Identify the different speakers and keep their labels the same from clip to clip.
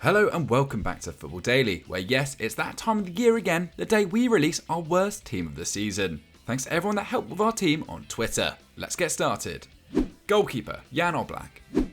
Speaker 1: Hello and welcome back to Football Daily, where yes, it's that time of the year again, the day we release our worst team of the season. Thanks to everyone that helped with our team on Twitter. Let's get started. Goalkeeper, Jan Oblak.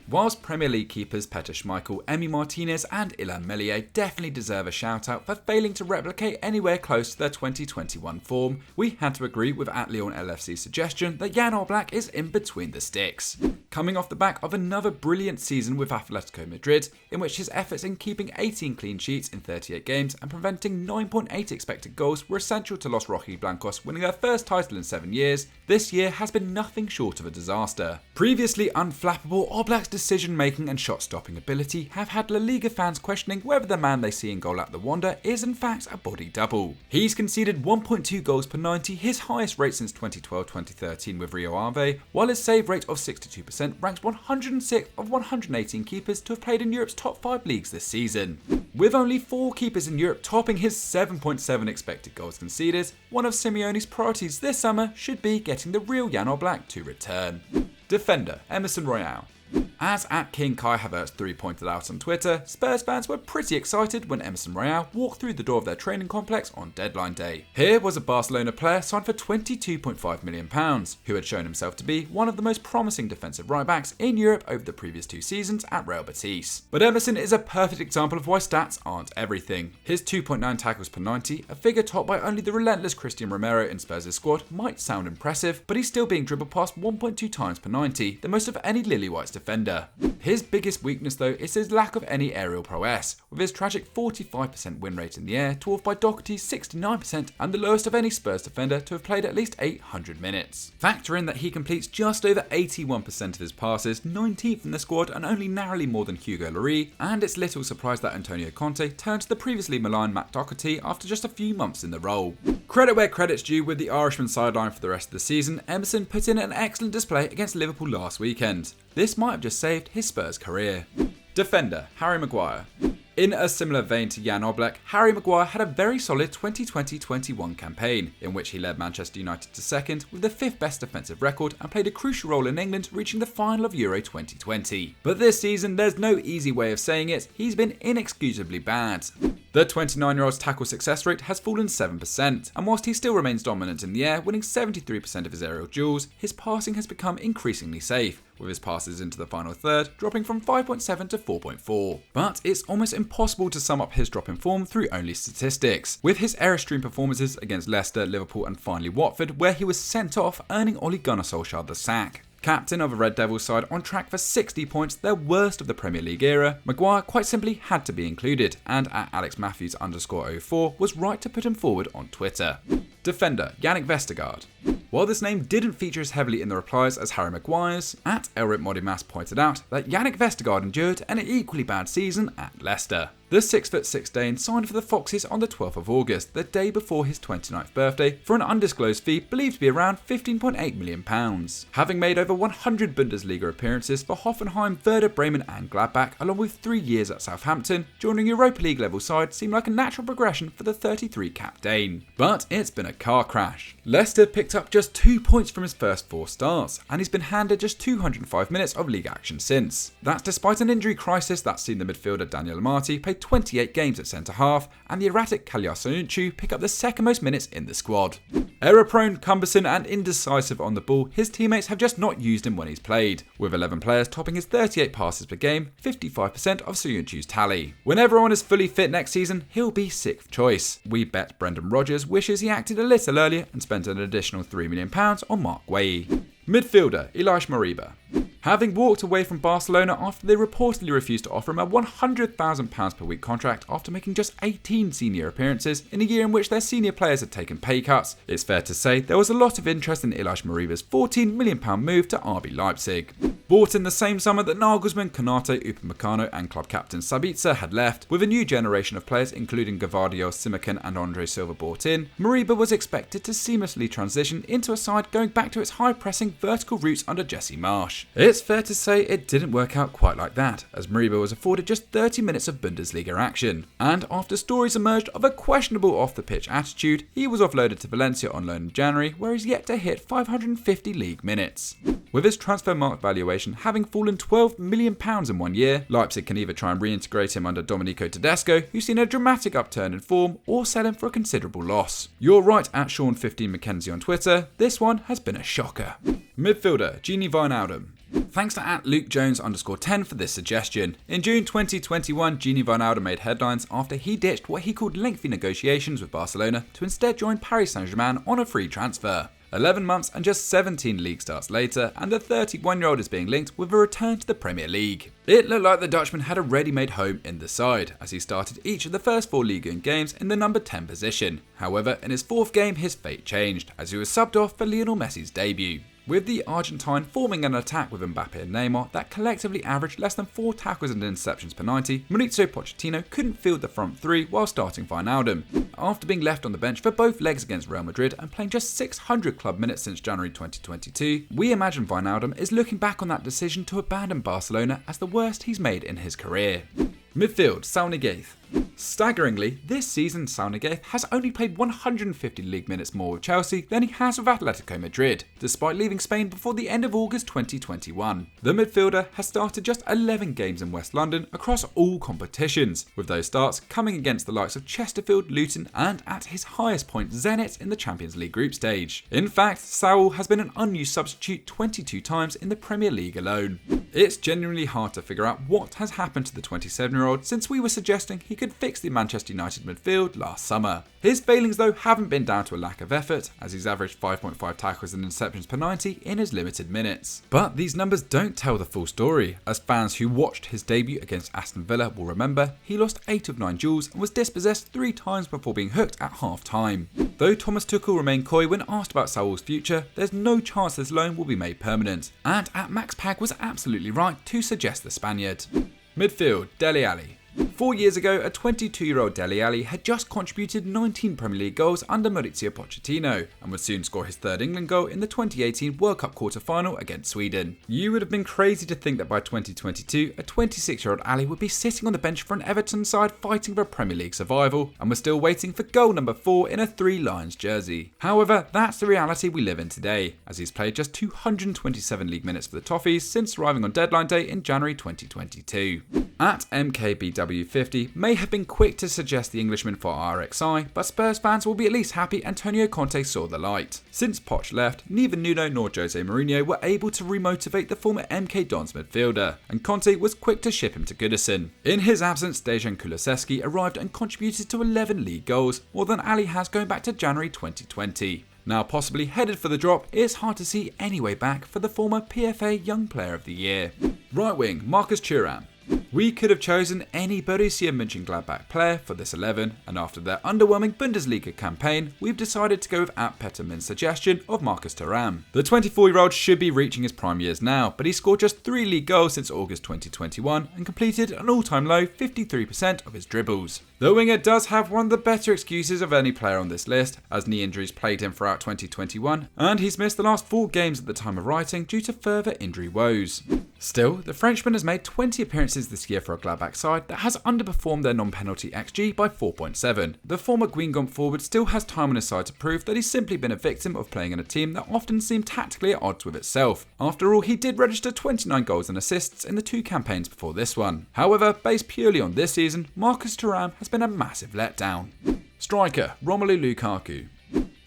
Speaker 1: Whilst Premier League keepers Petr Schmeichel, Emi Martinez and Illan Meslier definitely deserve a shout out for failing to replicate anywhere close to their 2021 form, we had to agree with @Lyon LFC's suggestion that Jan Oblak is in between the sticks. Coming off the back of another brilliant season with Atletico Madrid, in which his efforts in keeping 18 clean sheets in 38 games and preventing 9.8 expected goals were essential to Los Rojiblancos winning their first title in 7 years, this year has been nothing short of a disaster. Previously unflappable, Oblak's decision-making and shot-stopping ability have had La Liga fans questioning whether the man they see in goal at the Wanda is in fact a body double. He's conceded 1.2 goals per 90, his highest rate since 2012-2013 with Rio Ave, while his save rate of 62% ranks 106th of 118 keepers to have played in Europe's top 5 leagues this season. With only 4 keepers in Europe topping his 7.7 expected goals conceded, one of Simeone's priorities this summer should be getting the real Jan Oblak to return. Defender, Emerson Royal. As @King Kai Havertz 3 pointed out on Twitter, Spurs fans were pretty excited when Emerson Royal walked through the door of their training complex on deadline day. Here was a Barcelona player signed for £22.5 million, who had shown himself to be one of the most promising defensive right-backs in Europe over the previous 2 seasons at Real Betis. But Emerson is a perfect example of why stats aren't everything. His 2.9 tackles per 90, a figure topped by only the relentless Christian Romero in Spurs' squad, might sound impressive, but he's still being dribbled past 1.2 times per 90, the most of any Lily Whites defender. His biggest weakness though is his lack of any aerial prowess, with his tragic 45% win rate in the air dwarfed by Doherty's 69% and the lowest of any Spurs defender to have played at least 800 minutes. Factor in that he completes just over 81% of his passes, 19th in the squad and only narrowly more than Hugo Lloris, and it's little surprise that Antonio Conte turned to the previously maligned Matt Doherty after just a few months in the role. Credit where credit's due, with the Irishman sidelined for the rest of the season, Emerson put in an excellent display against Liverpool last weekend. This might have just saved his Spurs career. Defender, Harry Maguire. In a similar vein to Jan Oblak, Harry Maguire had a very solid 2020-21 campaign, in which he led Manchester United to second with the 5th best defensive record and played a crucial role in England reaching the final of Euro 2020. But this season, there's no easy way of saying it, he's been inexcusably bad. The 29-year-old's tackle success rate has fallen 7%, and whilst he still remains dominant in the air, winning 73% of his aerial duels, his passing has become increasingly safe, with his passes into the final third dropping from 5.7 to 4.4. But it's almost impossible to sum up his drop in form through only statistics, with his Airstream performances against Leicester, Liverpool and finally Watford, where he was sent off, earning Ole Gunnar Solskjaer the sack. Captain of a Red Devils side on track for 60 points, their worst of the Premier League era, Maguire quite simply had to be included, and @AlexMatthews_04 was right to put him forward on Twitter. Defender, Jannik Vestergaard. While this name didn't feature as heavily in the replies as Harry Maguire's, @Elrit Modimas pointed out that Jannik Vestergaard endured an equally bad season at Leicester. The 6'6" Dane signed for the Foxes on the 12th of August, the day before his 29th birthday, for an undisclosed fee believed to be around £15.8 million. Having made over 100 Bundesliga appearances for Hoffenheim, Werder Bremen and Gladbach, along with 3 years at Southampton, joining Europa League level side seemed like a natural progression for the 33-cap Dane. But it's been a car crash. Leicester picked up just 2 points from his first 4 starts, and he's been handed just 205 minutes of league action since. That's despite an injury crisis that's seen the midfielder Daniel Amati play 28 games at centre-half, and the erratic Kalya Soyuncu pick up the second most minutes in the squad. Error-prone, cumbersome and indecisive on the ball, his teammates have just not used him when he's played, with 11 players topping his 38 passes per game, 55% of Soyuncu's tally. When everyone is fully fit next season, he'll be 6th choice. We bet Brendan Rodgers wishes he acted a little earlier and spent an additional £3 million on Mark Guehi. Midfielder, Illaix Moriba. Having walked away from Barcelona after they reportedly refused to offer him a £100,000 per week contract after making just 18 senior appearances in a year in which their senior players had taken pay cuts, it's fair to say there was a lot of interest in Illaix Moriba's £14 million move to RB Leipzig. Bought in the same summer that Nagelsmann, Konate, Upamecano and club captain Sabitzer had left, with a new generation of players including Gvardiol, Simakan and Andre Silva bought in, Moriba was expected to seamlessly transition into a side going back to its high-pressing vertical roots under Jesse Marsch. It's fair to say it didn't work out quite like that, as Moriba was afforded just 30 minutes of Bundesliga action, and after stories emerged of a questionable off-the-pitch attitude, he was offloaded to Valencia on loan in January, where he's yet to hit 550 league minutes. With his transfer market valuation having fallen £12 million in 1 year, Leipzig can either try and reintegrate him under Domenico Tedesco, who's seen a dramatic upturn in form, or sell him for a considerable loss. You're right at Sean15McKenzie on Twitter, this one has been a shocker. Midfielder Gini Wijnaldum. Thanks to @LukeJones_10 for this suggestion. In June 2021, Gini Wijnaldum made headlines after he ditched what he called lengthy negotiations with Barcelona to instead join Paris Saint-Germain on a free transfer. 11 months and just 17 league starts later, and the 31-year-old is being linked with a return to the Premier League. It looked like the Dutchman had a ready-made home in the side, as he started each of the first 4 Ligue 1 games in the number 10 position. However, in his 4th game, his fate changed, as he was subbed off for Lionel Messi's debut. With the Argentine forming an attack with Mbappe and Neymar that collectively averaged less than 4 tackles and interceptions per 90, Mauricio Pochettino couldn't field the front 3 while starting Wijnaldum. After being left on the bench for both legs against Real Madrid and playing just 600 club minutes since January 2022, we imagine Wijnaldum is looking back on that decision to abandon Barcelona as the worst he's made in his career. Midfield, Saul Niguez. Staggeringly, this season Saul Niguez has only played 150 league minutes more with Chelsea than he has with Atletico Madrid, despite leaving Spain before the end of August 2021. The midfielder has started just 11 games in West London across all competitions, with those starts coming against the likes of Chesterfield, Luton and at his highest point Zenit in the Champions League group stage. In fact, Saul has been an unused substitute 22 times in the Premier League alone. It's genuinely hard to figure out what has happened to the 27-year-old since we were suggesting he could fix the Manchester United midfield last summer. His failings though haven't been down to a lack of effort, as he's averaged 5.5 tackles and interceptions per 90 in his limited minutes. But these numbers don't tell the full story, as fans who watched his debut against Aston Villa will remember he lost 8 of 9 duels and was dispossessed 3 times before being hooked at half time. Though Thomas Tuchel remained coy when asked about Saul's future, there's no chance this loan will be made permanent, and Max Pag was absolutely right to suggest the Spaniard. Midfield, Dele Alli. 4 years ago, a 22-year-old Dele Alli had just contributed 19 Premier League goals under Mauricio Pochettino and would soon score his 3rd England goal in the 2018 World Cup quarter-final against Sweden. You would have been crazy to think that by 2022, a 26-year-old Alli would be sitting on the bench for an Everton side fighting for Premier League survival, and was still waiting for goal number 4 in a 3 Lions jersey. However, that's the reality we live in today, as he's played just 227 league minutes for the Toffees since arriving on deadline day in January 2022. At MKBW50 may have been quick to suggest the Englishman for RXI, but Spurs fans will be at least happy Antonio Conte saw the light. Since Poch left, neither Nuno nor Jose Mourinho were able to remotivate the former MK Dons midfielder, and Conte was quick to ship him to Goodison. In his absence, Dejan Kulusevski arrived and contributed to 11 league goals, more than Ali has going back to January 2020. Now possibly headed for the drop, it's hard to see any way back for the former PFA Young Player of the Year. Right wing, Marcus Thuram. We could have chosen any Borussia Mönchengladbach player for this 11, and after their underwhelming Bundesliga campaign, we've decided to go with @Petterman's suggestion of Marcus Thuram. The 24-year-old should be reaching his prime years now, but he scored just 3 league goals since August 2021 and completed an all-time low 53% of his dribbles. The winger does have one of the better excuses of any player on this list, as knee injuries plagued him throughout 2021, and he's missed the last 4 games at the time of writing due to further injury woes. Still, the Frenchman has made 20 appearances this year for a Gladbach side that has underperformed their non-penalty XG by 4.7. The former Guingamp forward still has time on his side to prove that he's simply been a victim of playing in a team that often seemed tactically at odds with itself. After all, he did register 29 goals and assists in the 2 campaigns before this one. However, based purely on this season, Marcus Thuram has been a massive letdown. Striker, Romelu Lukaku.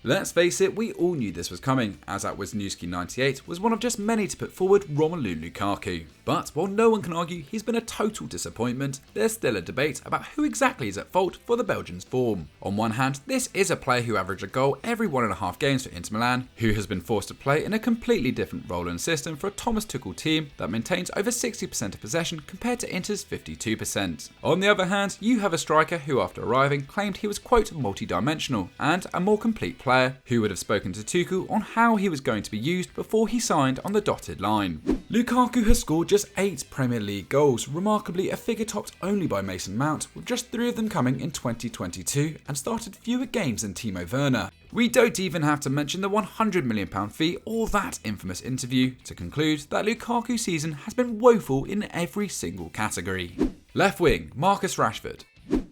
Speaker 1: Let's face it, we all knew this was coming, as at Wisniewski98 was one of just many to put forward Romelu Lukaku. But while no one can argue he's been a total disappointment, there's still a debate about who exactly is at fault for the Belgian's form. On one hand, this is a player who averaged a goal every 1.5 games for Inter Milan, who has been forced to play in a completely different role and system for a Thomas Tuchel team that maintains over 60% of possession compared to Inter's 52%. On the other hand, you have a striker who after arriving claimed he was quote multi-dimensional and a more complete player, player, who would have spoken to Tuchel on how he was going to be used before he signed on the dotted line. Lukaku has scored just 8 Premier League goals, remarkably a figure topped only by Mason Mount, with just 3 of them coming in 2022, and started fewer games than Timo Werner. We don't even have to mention the £100 million fee or that infamous interview to conclude that Lukaku's season has been woeful in every single category. Left wing, Marcus Rashford.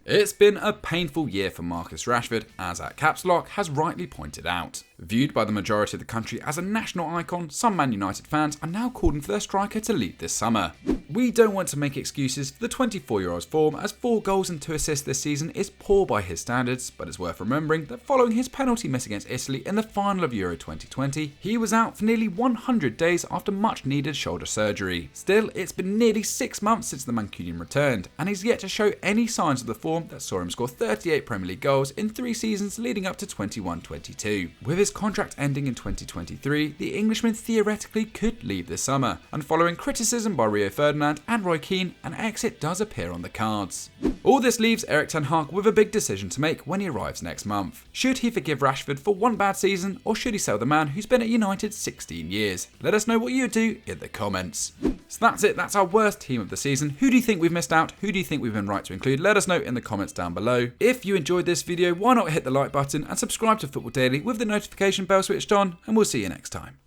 Speaker 1: It's been a painful year for Marcus Rashford, as at Caps Lock has rightly pointed out. Viewed by the majority of the country as a national icon, some Man United fans are now calling for their striker to leave this summer. We don't want to make excuses for the 24-year-old's form, as 4 goals and 2 assists this season is poor by his standards, but it's worth remembering that following his penalty miss against Italy in the final of Euro 2020, he was out for nearly 100 days after much needed shoulder surgery. Still, it's been nearly 6 months since the Mancunian returned, and he's yet to show any signs of the form that saw him score 38 Premier League goals in 3 seasons leading up to 21-22. With his contract ending in 2023, the Englishman theoretically could leave this summer, and following criticism by Rio Ferdinand and Roy Keane, an exit does appear on the cards. All this leaves Erik ten Hag with a big decision to make when he arrives next month. Should he forgive Rashford for one bad season, or should he sell the man who's been at United 16 years? Let us know what you do in the comments. So that's it, that's our worst team of the season. Who do you think we've missed out? Who do you think we've been right to include? Let us know in the comments down below. If you enjoyed this video, why not hit the like button and subscribe to Football Daily with the notification bell switched on, and we'll see you next time.